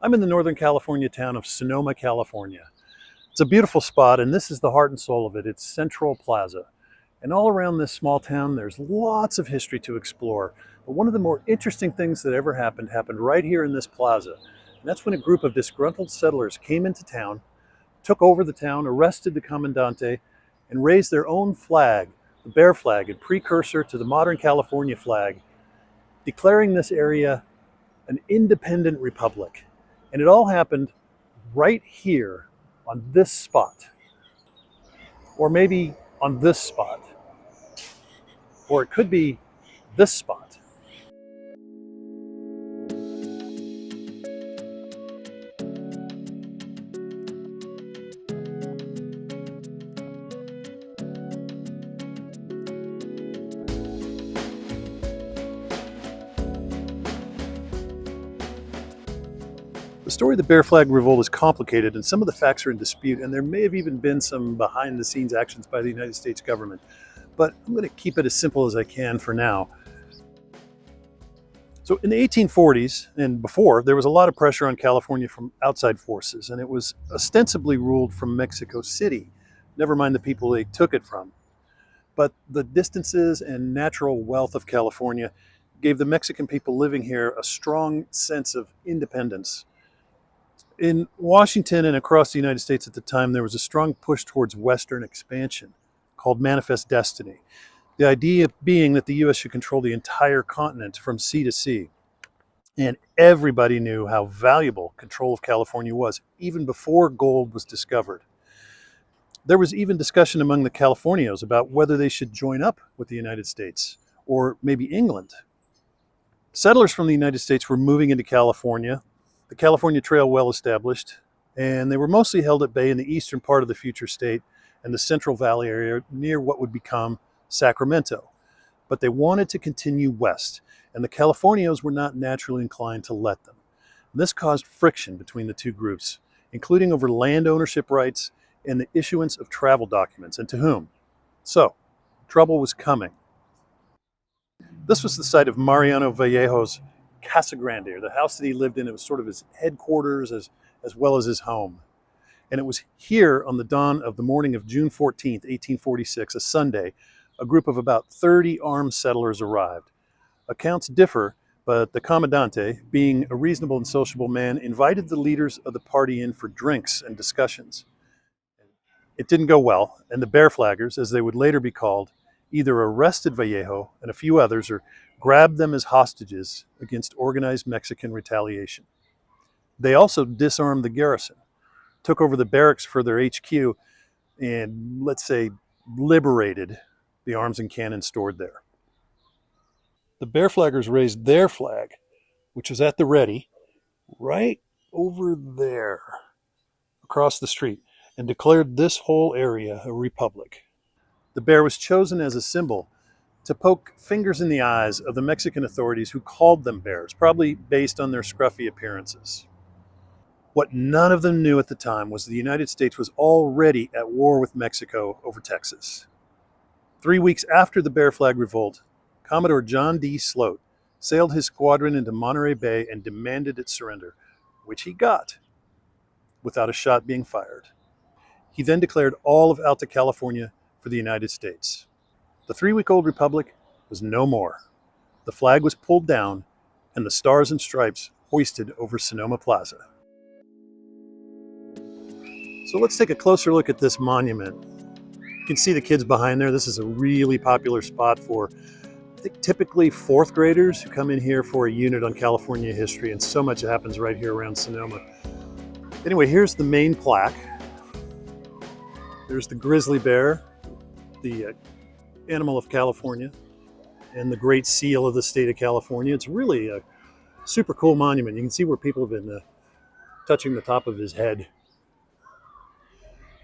I'm in the Northern California town of Sonoma, California. It's a beautiful spot, and this is the heart and soul of it. It's Central Plaza. And all around this small town, there's lots of history to explore. But one of the more interesting things that ever happened right here in this plaza. And that's when a group of disgruntled settlers came into town, took over the town, arrested the commandante, and raised their own flag, the Bear Flag, a precursor to the modern California flag, declaring this area an independent republic. And it all happened right here on this spot, or maybe on this spot, or it could be this spot. The story of the Bear Flag Revolt is complicated, and some of the facts are in dispute, and there may have even been some behind-the-scenes actions by the United States government. But I'm going to keep it as simple as I can for now. So in the 1840s and before, there was a lot of pressure on California from outside forces, and it was ostensibly ruled from Mexico City, never mind the people they took it from. But the distances and natural wealth of California gave the Mexican people living here a strong sense of independence. In Washington and across the United States at the time, there was a strong push towards Western expansion called Manifest Destiny. The idea being that the U.S. should control the entire continent from sea to sea. And everybody knew how valuable control of California was, even before gold was discovered. There was even discussion among the Californios about whether they should join up with the United States, or maybe England. Settlers from the United States were moving into California, the California Trail well established, and they were mostly held at bay in the eastern part of the future state and the Central Valley area near what would become Sacramento. But they wanted to continue west, and the Californios were not naturally inclined to let them. And this caused friction between the two groups, including over land ownership rights and the issuance of travel documents, and to whom. So, trouble was coming. This was the site of Mariano Vallejo's Casa Grande, or the house that he lived in. It was sort of his headquarters as well as his home. And it was here on the dawn of the morning of June 14th, 1846, a Sunday, a group of about 30 armed settlers arrived. Accounts differ, but the commandante, being a reasonable and sociable man, invited the leaders of the party in for drinks and discussions. It didn't go well, and the Bear Flaggers, as they would later be called, either arrested Vallejo and a few others or grabbed them as hostages against organized Mexican retaliation. They also disarmed the garrison, took over the barracks for their HQ, and, let's say, liberated the arms and cannons stored there. The Bear Flaggers raised their flag, which was at the ready, right over there, across the street, and declared this whole area a republic. The bear was chosen as a symbol to poke fingers in the eyes of the Mexican authorities who called them bears, probably based on their scruffy appearances. What none of them knew at the time was the United States was already at war with Mexico over Texas. 3 weeks after the Bear Flag Revolt, Commodore John D. Sloat sailed his squadron into Monterey Bay and demanded its surrender, which he got, without a shot being fired. He then declared all of Alta California for the United States. The 3-week-old republic was no more. The flag was pulled down and the stars and stripes hoisted over Sonoma Plaza. So let's take a closer look at this monument. You can see the kids behind there. This is a really popular spot for, I think, typically 4th graders who come in here for a unit on California history, and so much happens right here around Sonoma. Anyway, here's the main plaque. There's the grizzly bear, the animal of California, and the great seal of the state of California. It's really a super cool monument. You can see where people have been touching the top of his head.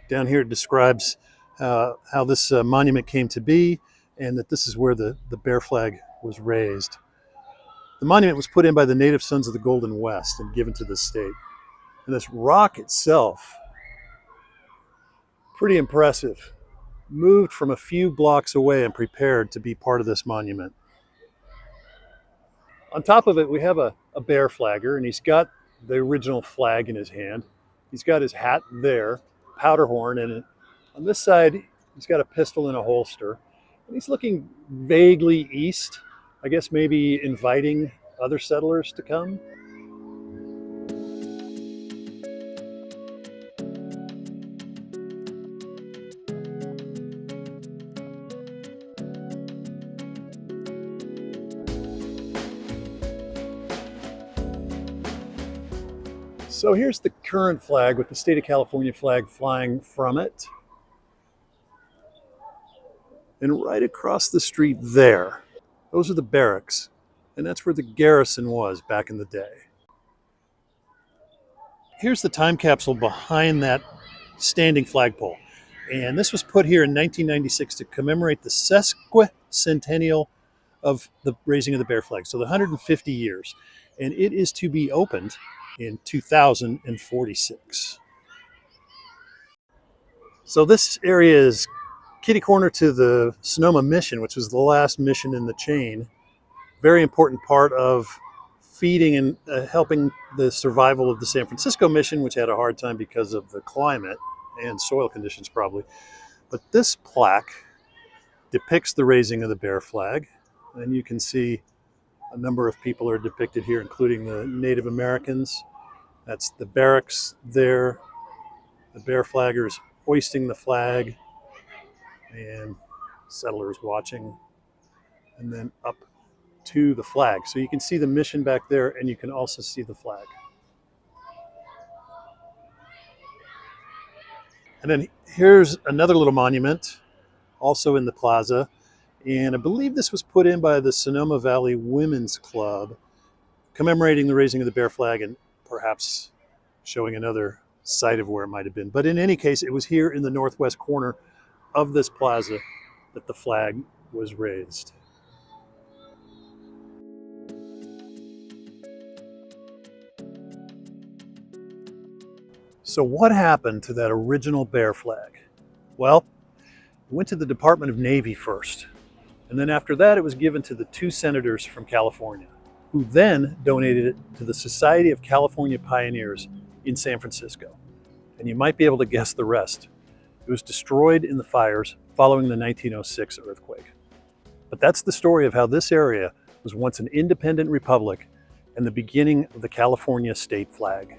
Down here it describes how this monument came to be, and that this is where the Bear Flag was raised. The monument was put in by the native sons of the Golden West and given to the state. And this rock itself, pretty impressive, moved from a few blocks away and prepared to be part of this monument. On top of it, we have a bear flagger, and he's got the original flag in his hand. He's got his hat there, powder horn, and on this side, he's got a pistol in a holster. And he's looking vaguely east, I guess maybe inviting other settlers to come. So here's the current flag with the state of California flag flying from it. And right across the street there, those are the barracks. And that's where the garrison was back in the day. Here's the time capsule behind that standing flagpole. And this was put here in 1996 to commemorate the sesquicentennial of the raising of the Bear Flag, so the 150 years. And it is to be opened in 2046. So this area is kitty corner to the Sonoma mission, which was the last mission in the chain. Very important part of feeding and helping the survival of the San Francisco mission, which had a hard time because of the climate and soil conditions probably. But this plaque depicts the raising of the Bear Flag. And you can see a number of people are depicted here, including the Native Americans. That's the barracks there, the Bear Flaggers hoisting the flag, and settlers watching, and then up to the flag. So you can see the mission back there, and you can also see the flag. And then here's another little monument, also in the plaza. And I believe this was put in by the Sonoma Valley Women's Club, commemorating the raising of the Bear Flag and perhaps showing another site of where it might have been. But in any case, it was here in the northwest corner of this plaza that the flag was raised. So what happened to that original Bear Flag? Well, it went to the Department of Navy first. And then after that, it was given to the two senators from California, who then donated it to the Society of California Pioneers in San Francisco. And you might be able to guess the rest. It was destroyed in the fires following the 1906 earthquake. But that's the story of how this area was once an independent republic and the beginning of the California state flag.